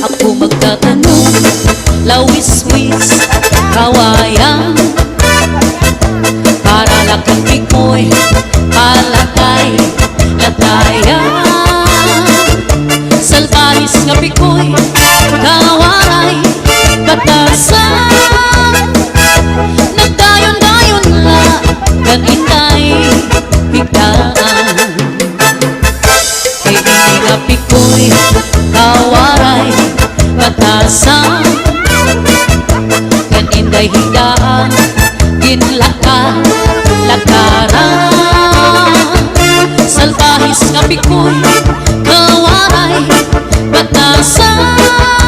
Ako magtatanong, lawis-wis, kawayan, para lakang pikoy, palakay, latayan. Salbahis nga pikoy, kawaray, batasan. Nagdayon-dayon la, ganitay, higdaan. Kay ini nga pikoy, kawaray, batasan. Kan inday higdaan, ginlaka, lakaran. Salbahis nga pikoy, kawaray, batasan.